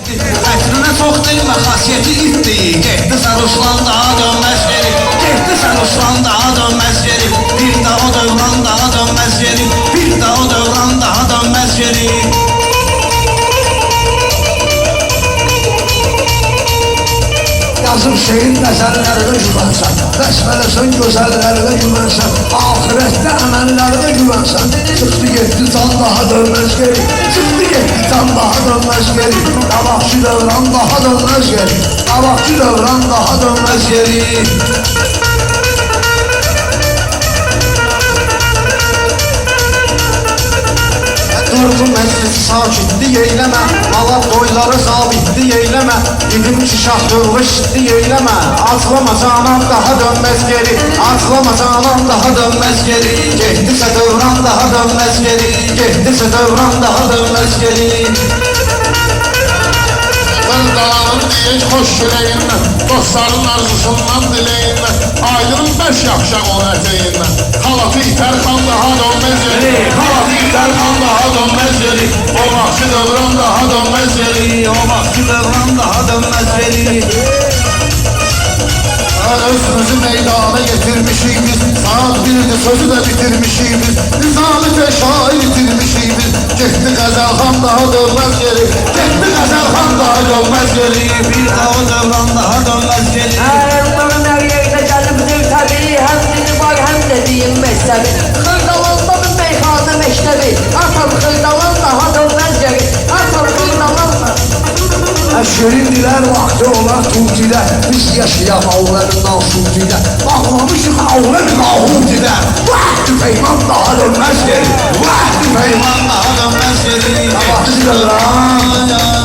Ətrinə çox demə, xasiyyəti itdi. Getdi sarışlan daha dönməz geri. Getdi sarışlan daha dönməz geri. Bir də o dövran daha dönməz geri. Bir də o dövran daha dönməz geri. Yazıb şehir nəzərlərinə güvənsən, bəsmələsən gözəllərinə güvənsən, ahirətdə əməllərinə güvənsən. Çıxdı getdi can daha dönməz geri, çıxdı getdi can daha dönməz geri. Qabaqçı dövran daha dönməz geri, qabaqçı dövran daha dönməz geri. Durdu məclisi sakitli eyləmə, Malab qoyları sabitli eyləmə, Dedim ki şah dövüşdi eyləmə, Aclama canan daha dönməz geri, Aclama canan daha dönməz geri. Getdisə dövran daha dönməz geri, Getdisə dövran daha dönməz geri. Qırdalanın deyək xoş güləyinlə, Dostların arzusundan diləyinlə, Aydın bəş yaxşaq o ətəyinlə, Xalatı itər xan daha dönməz geri, Xalatı itər xan daha dönməz geri, O vaxtı dövran daha dönməz geri, O vaxtı dövran daha dönməz geri. Özümüzü meydana getirmişik biz, Saat birdi sözü de bitirmişik biz, Nizami ve şair bitirmişik biz. Getdi Qəzəlxan daha dönməz geri, Getdi Qəzəlxan daha dönməz geri. Bir də o dövran daha dönməz geri. Onların her yerde gəlibdir təbii, Həm dili var, həm dediğim məktəbi. Xırdalanda bir meyxanə məktəbi, Atam xırdalan daha dönməz geri, Atam xırdalan Şirin dilər vaxtı olar Tuğdidə, biz yaşayaq Avlerinden Suudidə. Bağlamışıq Avler Nahudidə, Vaxtı peyman daha dönməz geri, Vaxtı peyman Daha dönməz geri. Vaxtı dövran.